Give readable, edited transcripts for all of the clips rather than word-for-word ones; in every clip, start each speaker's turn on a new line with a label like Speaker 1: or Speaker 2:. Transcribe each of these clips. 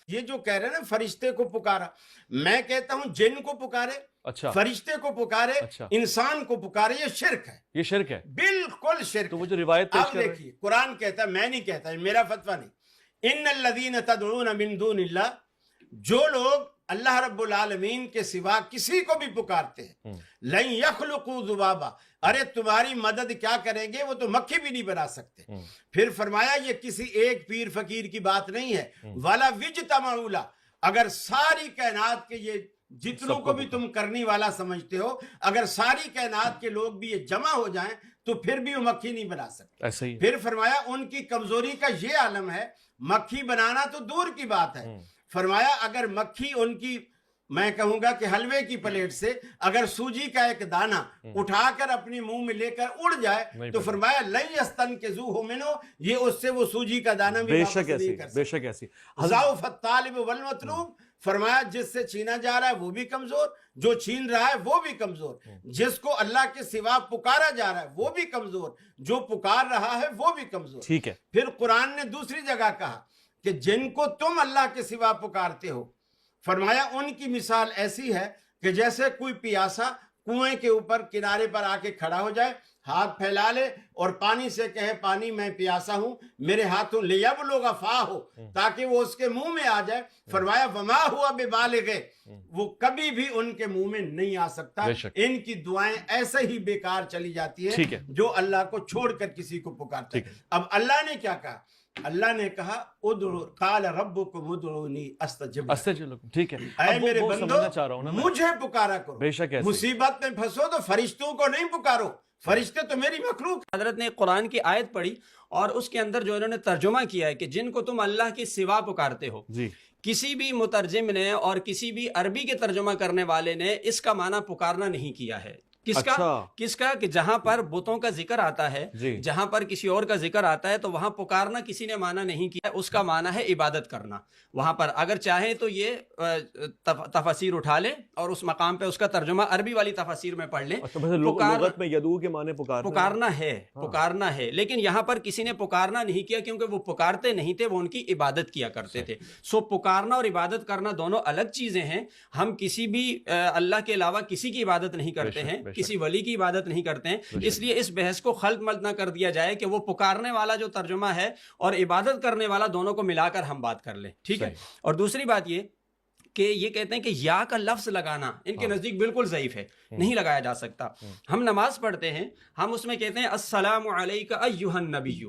Speaker 1: یہ جو کہہ رہے ہیں نا فرشتے کو پکارا، میں کہتا ہوں جن کو پکارے،
Speaker 2: اچھا
Speaker 1: فرشتے کو پکارے،
Speaker 2: اچھا
Speaker 1: انسان کو پکارے، یہ شرک ہے،
Speaker 2: یہ شرک ہے.
Speaker 1: بالکل شرک
Speaker 2: تو وہ
Speaker 1: ہے۔
Speaker 2: جو روایت پیش
Speaker 1: اب
Speaker 2: کر رہے ہیں
Speaker 1: دیکھیے قرآن کہتا ہے، میں نہیں کہتا، میرا فتویٰ نہیں، ان الذین تدعون من دون اللہ، جو لوگ اللہ رب العالمین کے سوا کسی کو بھی پکارتے ہیں، لن یخلقوا ذبابا، ارے تمہاری مدد کیا کریں گے، وہ تو مکھی بھی نہیں بنا سکتے۔ پھر فرمایا یہ کسی ایک پیر فقیر کی بات نہیں ہے، ولا وجتمعوا لہ، اگر ساری کائنات کے یہ جتنوں کو بھی تم کرنی والا سمجھتے ہو، اگر ساری کائنات کے لوگ بھی یہ جمع ہو جائیں تو پھر بھی وہ مکھی نہیں بنا سکتے۔
Speaker 2: ایسا ہی
Speaker 1: پھر فرمایا ان کی کمزوری کا یہ عالم ہے، مکھی بنانا تو دور کی بات ہے، فرمایا اگر مکھی ان کی، میں کہوں گا کہ حلوے کی پلیٹ سے اگر سوجی کا ایک دانہ اٹھا کر اپنی منہ میں لے کر اڑ جائے تو فرمایا لن یستنقذوہ منہ، یہ اس سے وہ سوجی کا دانہ بھی
Speaker 2: بے
Speaker 1: واپس
Speaker 2: شک ایسی
Speaker 1: نہیں کر
Speaker 2: بے
Speaker 1: سکتا۔
Speaker 2: شک ایسی
Speaker 1: ضعف الطالب والمطلوب، فرمایا جس سے چھینا جا رہا ہے وہ بھی کمزور، جو چھین رہا ہے وہ بھی کمزور، جس کو اللہ کے سوا پکارا جا رہا ہے وہ بھی کمزور، جو پکار رہا ہے وہ بھی کمزور۔
Speaker 2: ٹھیک ہے.
Speaker 1: پھر قرآن نے دوسری جگہ کہا کہ جن کو تم اللہ کے سوا پکارتے ہو، فرمایا ان کی مثال ایسی ہے کہ جیسے کوئی پیاسا کنویں کے اوپر کنارے پر آ کے کھڑا ہو جائے، ہاتھ پھیلا لے اور پانی سے کہے پانی میں پیاسا ہوں، میرے ہاتھوں لیبلغ فاہ، تاکہ وہ اس کے منہ میں آ جائے، فرمایا وما ہوا ببالغ، وہ کبھی بھی ان کے منہ میں نہیں آ سکتا۔ ان کی دعائیں ایسے ہی بیکار چلی جاتی ہیں جو اللہ کو چھوڑ کر کسی کو پکارتا ہے۔ اب اللہ نے کیا کہا؟ اللہ نے کہا ادعو قال ربکم ادعونی استجب لکم،
Speaker 2: ٹھیک ہے.
Speaker 1: اے میرے
Speaker 2: وہ
Speaker 1: بندو
Speaker 2: سمجھنا چاہ رہا ہوں نا،
Speaker 1: مجھے پکارا کرو،
Speaker 2: بے شک ایسے
Speaker 1: مصیبت میں پھنسو تو فرشتوں کو نہیں پکارو، فرشتے تو میری مخلوق۔
Speaker 3: حضرت نے قرآن کی آیت پڑھی اور اس کے اندر جو انہوں نے ترجمہ کیا ہے کہ جن کو تم اللہ کے سوا پکارتے ہو،
Speaker 2: جی
Speaker 3: کسی بھی مترجم نے اور کسی بھی عربی کے ترجمہ کرنے والے نے اس کا معنی پکارنا نہیں کیا ہے۔ کس کا کہ جہاں پر بتوں کا ذکر آتا ہے، جہاں پر کسی اور کا ذکر آتا ہے تو وہاں پکارنا کسی نے معنی نہیں کیا، اس کا معنی ہے عبادت کرنا۔ وہاں پر اگر چاہیں تو یہ تفاسیر اٹھا لیں اور اس مقام پہ اس کا ترجمہ عربی والی تفاسیر میں پڑھ لیں۔
Speaker 2: لغت میں یدعو کے معنی
Speaker 3: پکارنا ہے، لیکن یہاں پر کسی نے پکارنا نہیں کیا کیونکہ وہ پکارتے نہیں تھے، وہ ان کی عبادت کیا کرتے تھے۔ سو پکارنا اور عبادت کرنا دونوں الگ چیزیں ہیں۔ ہم کسی بھی اللہ کے علاوہ کسی کی عبادت نہیں کرتے ہیں، کسی ولی کی عبادت نہیں کرتے ہیں، اس لیے اس بحث کو خلط ملط نہ کر دیا جائے کہ وہ پکارنے والا جو ترجمہ ہے اور عبادت کرنے والا دونوں کو ملا کر ہم بات کر لیں، ٹھیک ہے۔ اور دوسری بات یہ کہ یہ کہتے ہیں کہ یا کا لفظ لگانا ان کے نزدیک بالکل ضعیف ہے، نہیں لگایا جا سکتا۔ ہم نماز پڑھتے ہیں، ہم اس میں کہتے ہیں السلام علیک ایھا النبی،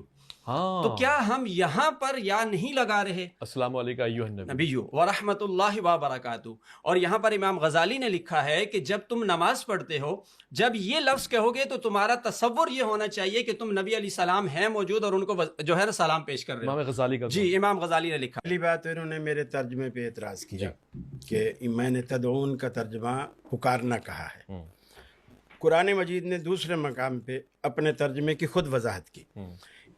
Speaker 3: تو کیا ہم یہاں پر یا نہیں لگا رہے
Speaker 2: السلام علیکم ایھا النبی
Speaker 3: ورحمۃ اللہ وبرکاتہ؟ اور یہاں پر امام غزالی نے لکھا ہے کہ جب تم نماز پڑھتے ہو، جب یہ لفظ کہو گے تو تمہارا تصور یہ ہونا چاہیے کہ تم نبی علیہ السلام ہیں موجود اور ان کو جو ہے نا سلام پیش کر رہے ہو۔
Speaker 2: امام غزالی کا
Speaker 3: جی امام غزالی نے لکھا۔
Speaker 1: پہلی بات انہوں نے میرے ترجمے پہ اعتراض کیا کہ میں نے تدعون کا ترجمہ پکارنا کہا ہے۔ قرآن مجید نے دوسرے مقام پہ اپنے ترجمے کی خود وضاحت کی،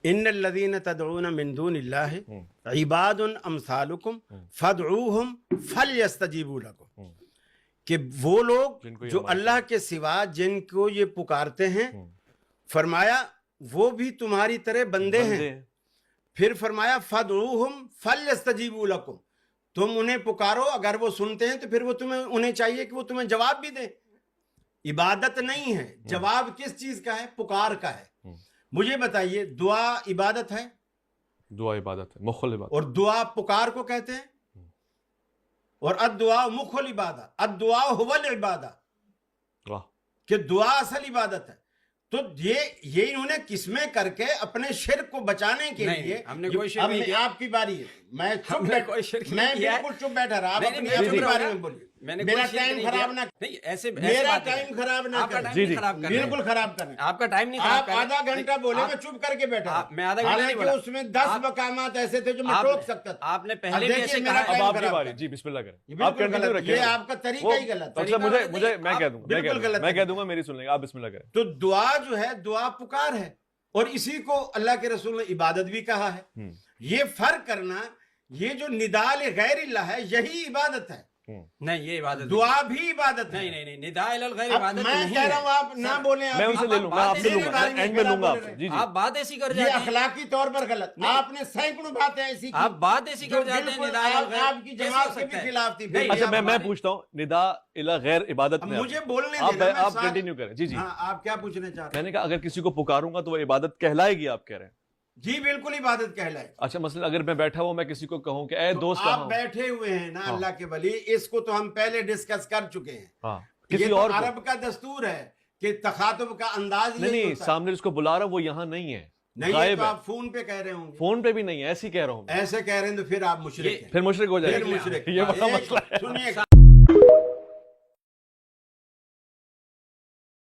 Speaker 1: ان الذین تدعون من دون اللہ عباد امثالکم فادعوہم فلیستجیبوا لکم، کہ وہ لوگ جو اللہ کے سوا جن کو یہ پکارتے ہیں، فرمایا وہ بھی تمہاری طرح بندے ہیں۔ پھر فرمایا فادعوہم فلیستجیبوا لکم، تم انہیں پکارو، اگر وہ سنتے ہیں تو پھر وہ انہیں چاہیے کہ وہ تمہیں جواب بھی دیں۔ عبادت نہیں ہے، جواب کس چیز کا ہے؟ پکار کا ہے۔ مجھے بتائیے دعا عبادت ہے؟
Speaker 2: دعا عبادت ہے، مخ العبادت،
Speaker 1: اور دعا پکار کو کہتے ہیں، اور الدعاء مخ العبادہ، الدعاء هو العبادہ، کہ دعا اصل عبادت ہے۔ تو یہ انہوں نے قسمیں کر کے اپنے شرک کو بچانے کے لیے،
Speaker 3: ہم نے کوئی شرک نہیں کیا،
Speaker 1: آپ کی باری ہے، میں بالکل چپ بیٹھا رہا، آپ اپنی بارے میں بولیے، میرا ٹائم خراب نہ، میرا ٹائم خراب نہ کریں، بالکل خراب کریں،
Speaker 3: آپ کا ٹائم نہیں،
Speaker 1: آپ آدھا گھنٹہ بولے میں چپ کر کے بیٹھا،
Speaker 3: میں آدھا گھنٹہ نہیں بولا،
Speaker 1: اس میں 10 مقامات ایسے تھے جو میں ٹوک سکتا تھا۔
Speaker 3: آپ نے پہلے بھی ایسے کہا،
Speaker 2: اب آپ کی باری، جی بسم اللہ کریں، آپ کنٹینیو رکھیں،
Speaker 1: یہ آپ کا طریقہ ہی غلط ہے،
Speaker 2: مجھے میں کہہ دوں گا میری سن لیں گے، آپ بسم اللہ کریں۔
Speaker 1: تو دعا جو ہے دعا پکار ہے، اور اسی کو اللہ کے رسول نے عبادت بھی کہا ہے۔ یہ فرق کرنا، یہ جو نداء غیر اللہ ہے یہی عبادت ہے،
Speaker 3: نہیں یہ عبادت
Speaker 1: دعا بھی عبادت ہے.
Speaker 3: نہیں نہیں نہیں نداء الی الغیر
Speaker 1: اب
Speaker 3: عبادت
Speaker 1: میں
Speaker 3: نہیں
Speaker 1: کہہ
Speaker 3: ہے.
Speaker 1: رہا ہوں آپ نہ بولیں.
Speaker 2: میں ان سے لے لوں گا, آپ سے لوں گا, اینڈ میں لوں گا آپ سے. جی جی
Speaker 3: آپ بات ایسی کر
Speaker 1: یہ
Speaker 3: جاتے ہیں,
Speaker 1: اخلاقی طور پر غلط. آپ نے سینکڑوں باتیں ایسی کی
Speaker 3: آپ بات ایسی
Speaker 1: جو
Speaker 3: کر جاتے ہیں
Speaker 1: بالکل
Speaker 3: نداء الی الغیر.
Speaker 1: آپ کی جماعت کے بھی خلاف تھی.
Speaker 3: نہیں,
Speaker 2: اچھا میں پوچھتا ہوں, ندا الی غیر عبادت میں
Speaker 1: مجھے بولنے
Speaker 2: آپ
Speaker 1: دینا, میں
Speaker 2: آپ
Speaker 1: ساتھ-
Speaker 2: کنٹینیو کریں. جی جی
Speaker 1: ہاں آپ کیا پوچھنا چاہ رہے
Speaker 2: میں نے کہا اگر کسی کو پکاروں گا تو وہ عبادت کہلائے گی, آپ کہہ رہے ہیں.
Speaker 1: ہیں؟ جی بالکل عبادت کہلائے.
Speaker 2: اچھا مثلا اگر میں بیٹھا ہوں, میں کسی کو کہوں کہ اے دوست
Speaker 1: آپ
Speaker 2: کہاں ہو,
Speaker 1: بیٹھے ہوئے ہیں نا اللہ کے ولی, اس کو تو ہم پہلے ڈسکس کر چکے ہیں.
Speaker 2: ہاں
Speaker 1: یہ
Speaker 2: کسی
Speaker 1: تو
Speaker 2: اور کو
Speaker 1: عرب کا دستور ہے کہ تخاطب کا انداز
Speaker 2: نہیں
Speaker 1: یہی
Speaker 2: نہیں,
Speaker 1: ہوتا ہے.
Speaker 2: سامنے جس کو بلا رہا ہوں وہ یہاں نہیں ہے,
Speaker 1: نہیں
Speaker 2: غائب
Speaker 1: تو
Speaker 2: ہے,
Speaker 1: آپ فون پہ کہہ رہے ہوں گے.
Speaker 2: فون پہ بھی نہیں ہے, ایسے ہی کہہ رہا ہوں.
Speaker 1: ایسے کہہ رہے ہیں تو پھر آپ مشرک ہیں.
Speaker 2: پھر مشرک ہو جائے
Speaker 1: پھر
Speaker 2: گا.
Speaker 1: مشرک.
Speaker 2: یہ بڑا
Speaker 1: ایک-
Speaker 2: مسئلہ ہے.
Speaker 1: سنیے